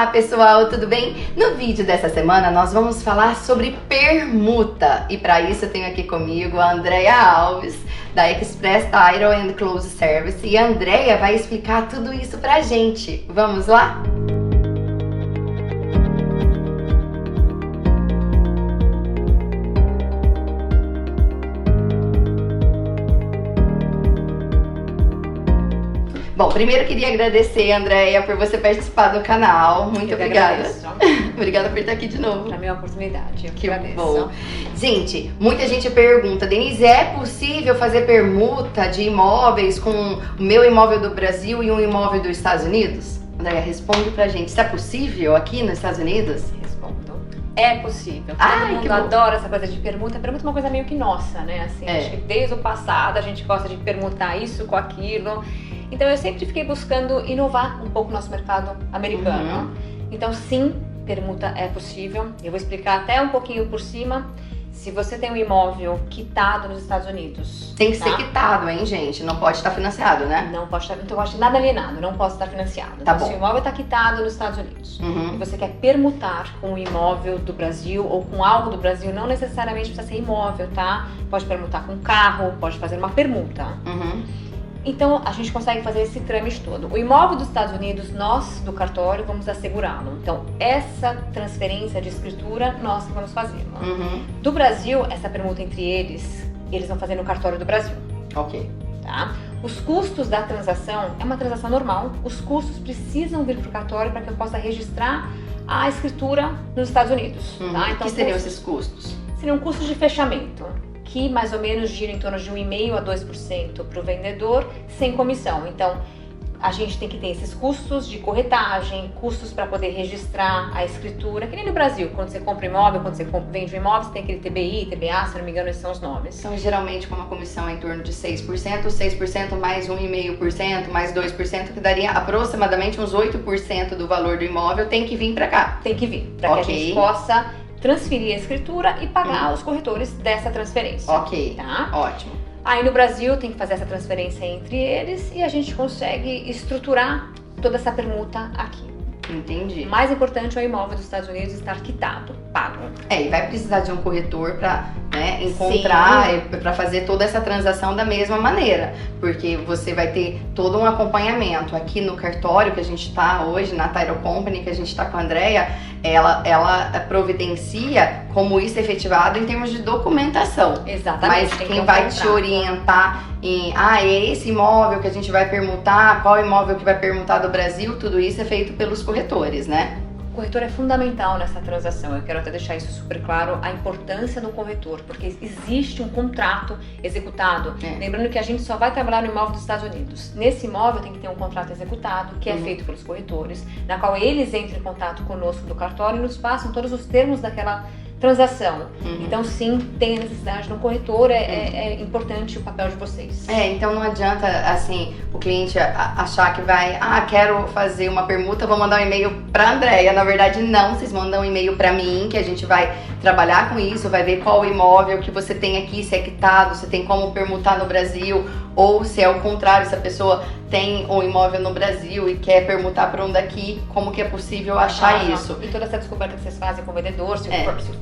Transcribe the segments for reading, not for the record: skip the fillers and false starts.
Olá pessoal, tudo bem? No vídeo dessa semana nós vamos falar sobre permuta e para isso eu tenho aqui comigo a Andrea Alves da Express Title and Close Service e a Andrea vai explicar tudo isso pra gente. Vamos lá? Bom, primeiro queria agradecer, Andrea, por você participar do canal. Muito obrigada. Obrigada por estar aqui de novo. Pra mim é uma oportunidade. Eu que agradeço. Bom. Gente, muita gente pergunta, Denise, é possível fazer permuta de imóveis com o meu imóvel do Brasil e um imóvel dos Estados Unidos? Andrea, responde pra gente. Isso é possível aqui nos Estados Unidos? Respondo. É possível. Ai, Todo mundo adora essa coisa de permuta. Permuta é uma coisa meio que nossa, né? Assim, acho que desde o passado a gente gosta de permutar isso com aquilo. Então eu sempre fiquei buscando inovar um pouco o nosso mercado americano. Então sim, permuta é possível. Eu vou explicar até um pouquinho por cima. Se você tem um imóvel quitado nos Estados Unidos... Tem que ser quitado, hein, gente? Não pode estar financiado, né? Não pode estar, então eu acho nada alienado, não pode estar financiado. Tá Então, bom. se o imóvel está quitado nos Estados Unidos e você quer permutar com um imóvel do Brasil ou com algo do Brasil, não necessariamente precisa ser imóvel, tá? Pode permutar com carro, pode fazer uma permuta. Então, a gente consegue fazer esse trâmite todo. O imóvel dos Estados Unidos, nós, do cartório, vamos assegurá-lo. Então, essa transferência de escritura, nós que vamos fazer. Do Brasil, essa permuta entre eles vão fazer no cartório do Brasil. Ok. Tá? Os custos da transação, é uma transação normal, os custos precisam vir para o cartório para que eu possa registrar a escritura nos Estados Unidos. Tá? Então, o que seriam esses custos? Seriam custos de fechamento, que mais ou menos gira em torno de 1,5% a 2% para o vendedor, sem comissão. Então, a gente tem que ter esses custos de corretagem, custos para poder registrar a escritura, que nem no Brasil, quando você compra imóvel, quando você vende um imóvel, você tem aquele TBI, TBA, se não me engano, esses são os nomes. Então, geralmente, com uma comissão em torno de 6%, 6% mais 1,5%, mais 2%, que daria aproximadamente uns 8% do valor do imóvel, tem que vir para cá. Tem que vir, para que a gente possa transferir a escritura e pagar os corretores dessa transferência. Ok, tá? Ótimo. Aí no Brasil tem que fazer essa transferência entre eles e a gente consegue estruturar toda essa permuta aqui. Entendi. O mais importante é o imóvel dos Estados Unidos estar quitado, pago. E vai precisar de um corretor para encontrar, para fazer toda essa transação da mesma maneira, porque você vai ter todo um acompanhamento aqui no cartório que a gente está hoje, na Title Company, que a gente está com a Andrea, ela providencia como isso é efetivado em termos de documentação. Exatamente. Mas quem vai te orientar em, é esse imóvel que a gente vai permutar, qual imóvel que vai permutar do Brasil, tudo isso é feito pelos corretores, né? O corretor é fundamental nessa transação. Eu quero até deixar isso super claro, a importância do corretor, porque existe um contrato executado. Lembrando que a gente só vai trabalhar no imóvel dos Estados Unidos. Nesse imóvel tem que ter um contrato executado, que é feito pelos corretores, na qual eles entram em contato conosco do cartório e nos passam todos os termos daquela transação. Então sim, tem a necessidade de um corretor, é importante o papel de vocês. Então não adianta assim o cliente achar que vai, quero fazer uma permuta, vou mandar um e-mail pra Andrea. Na verdade não, vocês mandam um e-mail pra mim, que a gente vai trabalhar com isso, vai ver qual imóvel que você tem aqui, se é quitado, se tem como permutar no Brasil, ou se é o contrário, se a pessoa tem um imóvel no Brasil e quer permutar para um daqui, como que é possível achar isso? E toda essa descoberta que vocês fazem com o vendedor, se o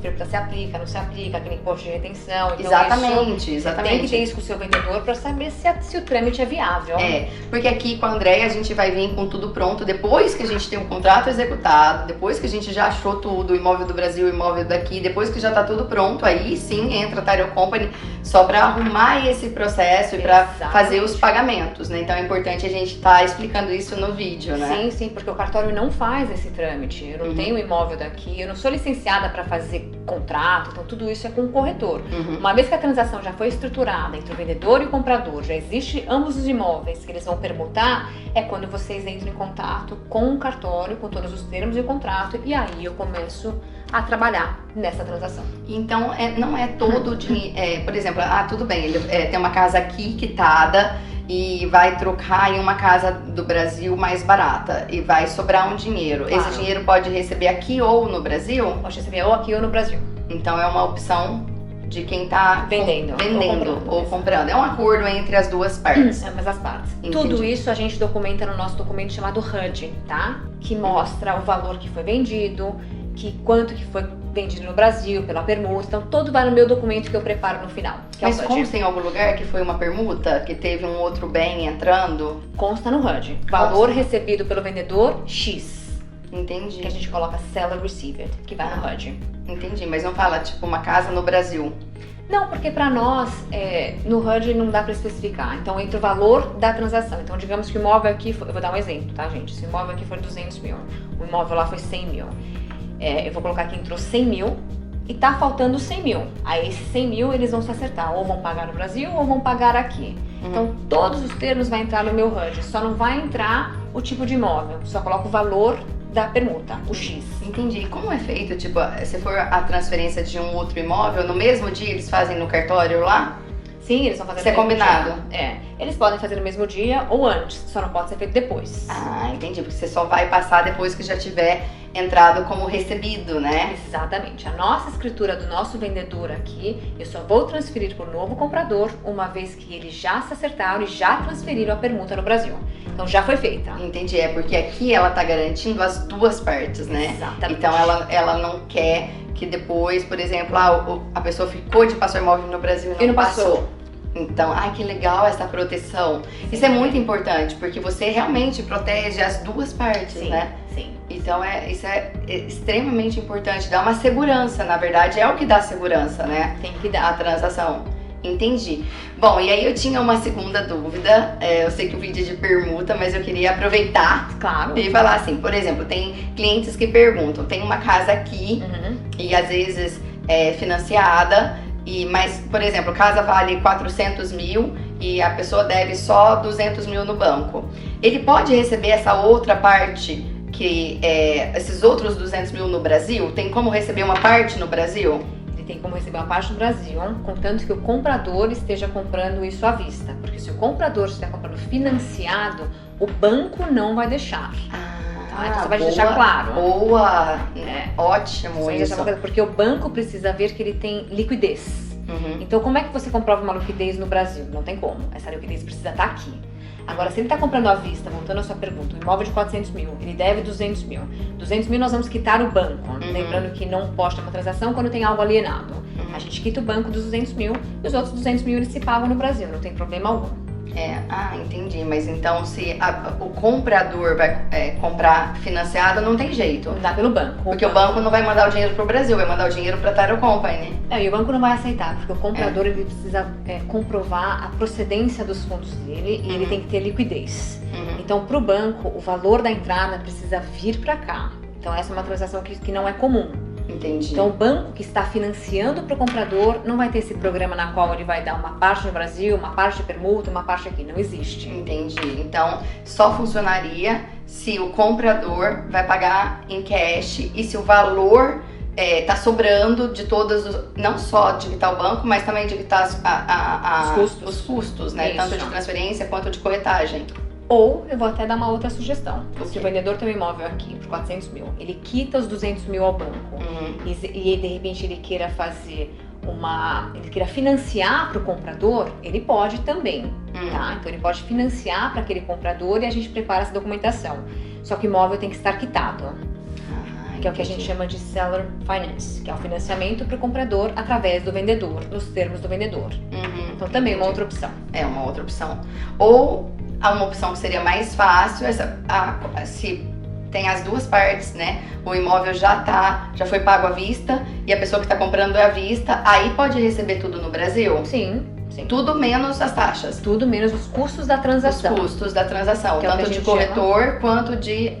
permuta se aplica, não se aplica, aquele imposto de retenção. Então Exatamente. Tem que ter isso com o seu vendedor para saber se o trâmite é viável. Porque aqui com a Andrea a gente vai vir com tudo pronto, depois que a gente tem um contrato executado, depois que a gente já achou tudo, o imóvel do Brasil, o imóvel daqui, depois que já tá tudo pronto, aí sim entra a Title Company só para arrumar esse processo e para fazer os pagamentos, né? Então é importante a gente estar explicando isso no vídeo, né? Sim, porque o cartório não faz esse trâmite. Eu não tenho imóvel daqui, eu não sou licenciada para fazer contrato, então tudo isso é com o corretor. Uma vez que a transação já foi estruturada entre o vendedor e o comprador, já existe ambos os imóveis que eles vão permutar, é quando vocês entram em contato com o cartório, com todos os termos e o contrato, e aí eu começo a trabalhar nessa transação. Então, não é todo dinheiro, por exemplo, tudo bem, ele tem uma casa aqui quitada e vai trocar em uma casa do Brasil mais barata e vai sobrar um dinheiro. Claro. Esse dinheiro pode receber aqui ou no Brasil? Pode receber ou aqui ou no Brasil. Então é uma opção de quem tá vendendo ou comprando. É um acordo entre as duas partes. Ambas as partes. Entendi. Tudo isso a gente documenta no nosso documento chamado HUD, tá? Que mostra o valor que foi vendido, quanto que foi vendido no Brasil, pela permuta. Então, tudo vai no meu documento que eu preparo no final. Mas consta em algum lugar que foi uma permuta? Que teve um outro bem entrando? Consta no HUD. Valor recebido pelo vendedor, X. Entendi. Que a gente coloca Seller Received, que vai no HUD. Entendi, mas não fala, tipo, uma casa no Brasil. Não, porque para nós, no HUD não dá para especificar. Então, entra o valor da transação. Então, digamos que o imóvel aqui, eu vou dar um exemplo, tá, gente? Se o imóvel aqui for 200 mil, o imóvel lá foi 100 mil. Eu vou colocar que entrou 100 mil e tá faltando 100 mil. Aí, esses 100 mil, eles vão se acertar. Ou vão pagar no Brasil, ou vão pagar aqui. Então, todos os termos vão entrar no meu HUD. Só não vai entrar o tipo de imóvel. Só coloco o valor da permuta, o X. Entendi. E como é feito? Tipo, se for a transferência de um outro imóvel, no mesmo dia eles fazem no cartório lá? Sim, eles vão fazer no mesmo dia. Isso é combinado? Eles podem fazer no mesmo dia ou antes, só não pode ser feito depois. Ah, entendi, porque você só vai passar depois que já tiver entrado como recebido, né? Exatamente. A nossa escritura do nosso vendedor aqui, eu só vou transferir para o novo comprador uma vez que eles já se acertaram e já transferiram a permuta no Brasil. Então já foi feita. Entendi, porque aqui ela tá garantindo as duas partes, né? Exatamente. Então ela não quer que depois, por exemplo, a pessoa ficou de passar o imóvel no Brasil e não passou. Então, que legal essa proteção. Isso é muito importante, porque você realmente protege as duas partes, né? Sim. Então, isso é extremamente importante. Dá uma segurança, na verdade, é o que dá segurança, né? Tem que dar. A transação. Entendi. Bom, e aí eu tinha uma segunda dúvida. Eu sei que o vídeo é de permuta, mas eu queria aproveitar e falar assim, por exemplo, tem clientes que perguntam, tem uma casa aqui e às vezes é financiada, mas, por exemplo, a casa vale 400 mil e a pessoa deve só 200 mil no banco. Ele pode receber essa outra parte, esses outros 200 mil no Brasil? Tem como receber uma parte no Brasil? Ele tem como receber uma parte no Brasil, contanto que o comprador esteja comprando isso à vista. Porque se o comprador estiver comprando financiado, o banco não vai deixar. Então você vai deixar claro. Boa! Ótimo isso. Porque o banco precisa ver que ele tem liquidez. Então, como é que você comprova uma liquidez no Brasil? Não tem como. Essa liquidez precisa estar aqui. Agora, se ele está comprando à vista, voltando à sua pergunta, um imóvel de 400 mil, ele deve 200 mil. 200 mil nós vamos quitar o banco. Lembrando que não posta uma transação quando tem algo alienado. A gente quita o banco dos 200 mil e os outros 200 mil eles se pagam no Brasil, não tem problema algum. Entendi. Mas então, se o comprador vai comprar financiado, não tem jeito. Não dá pelo banco. Porque o banco não vai mandar o dinheiro pro Brasil, vai mandar o dinheiro pra Title Company. E o banco não vai aceitar, porque o comprador ele precisa comprovar a procedência dos fundos dele e ele tem que ter liquidez. Então, pro banco, o valor da entrada precisa vir pra cá. Então, essa é uma transação que não é comum. Entendi. Então, o banco que está financiando para o comprador não vai ter esse programa na qual ele vai dar uma parte no Brasil, uma parte de permuta, uma parte aqui. Não existe. Entendi. Então, só funcionaria se o comprador vai pagar em cash e se o valor tá sobrando de não só de quitar o banco, mas também de quitar os custos, né? Isso. Tanto de transferência quanto de corretagem. Ou eu vou até dar uma outra sugestão. Se o vendedor tem um imóvel aqui por 400 mil, ele quita os 200 mil ao banco e de repente ele queira fazer ele queira financiar para o comprador, ele pode também, tá? Então ele pode financiar para aquele comprador e a gente prepara essa documentação. Só que o imóvel tem que estar quitado. Que é o que a gente chama de Seller Finance, que é o financiamento para o comprador através do vendedor, nos termos do vendedor. Então também é uma outra opção. É uma outra opção. Ou há uma opção que seria mais fácil, se tem as duas partes, né? O imóvel já foi pago à vista e a pessoa que está comprando é à vista, aí pode receber tudo no Brasil? Sim. Tudo menos as taxas. Tudo menos os custos da transação. Os custos da transação, que tanto de corretor quanto de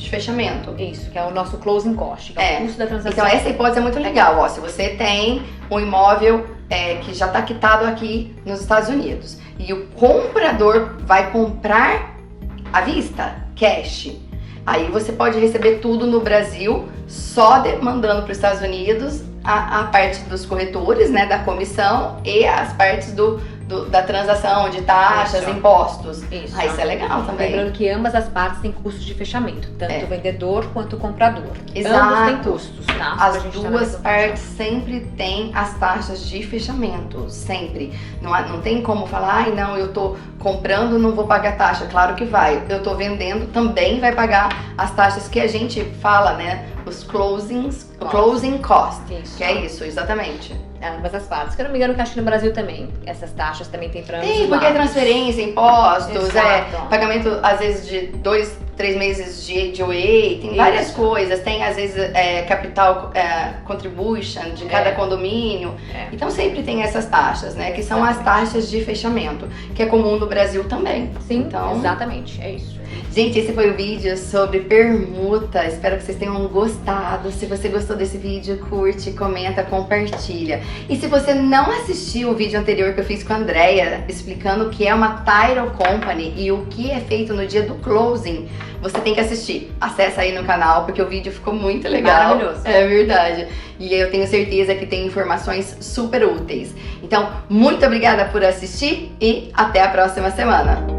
fechamento. Isso, que é o nosso closing cost, que é o custo da transação. Então essa hipótese é muito legal, se você tem um imóvel que já está quitado aqui nos Estados Unidos e o comprador vai comprar à vista, cash, aí você pode receber tudo no Brasil, só mandando para os Estados Unidos a parte dos corretores, né, da comissão e as partes do da transação, de taxas, Isso. impostos. Isso. Isso é legal também. Lembrando que ambas as partes têm custos de fechamento, tanto o vendedor quanto o comprador. Exato. Ambos têm custos, tá? As duas partes sempre têm as taxas de fechamento, sempre. Não tem como falar, ai não, eu tô comprando, não vou pagar taxa. Claro que vai. Eu tô vendendo, também vai pagar as taxas que a gente fala, né? Os closing cost, Isso. que é isso, exatamente. Ambas as partes. Que eu não me engano que acho que no Brasil também, essas taxas também tem pra ambos Tem, os porque é lados. transferência, impostos, Exato. pagamento às vezes de 2, 3 meses de HOA, tem várias coisas, tem às vezes capital contribution de cada condomínio, então sempre tem essas taxas, né, que são as taxas de fechamento, que é comum no Brasil também. Sim, então, exatamente, é isso. Gente, esse foi o vídeo sobre permuta, espero que vocês tenham gostado. Se você gostou desse vídeo, curte, comenta, compartilha. E se você não assistiu o vídeo anterior que eu fiz com a Andrea, explicando o que é uma Title Company e o que é feito no dia do closing, você tem que assistir. Acessa aí no canal, porque o vídeo ficou muito legal. Maravilhoso. É verdade. E eu tenho certeza que tem informações super úteis. Então, muito obrigada por assistir e até a próxima semana.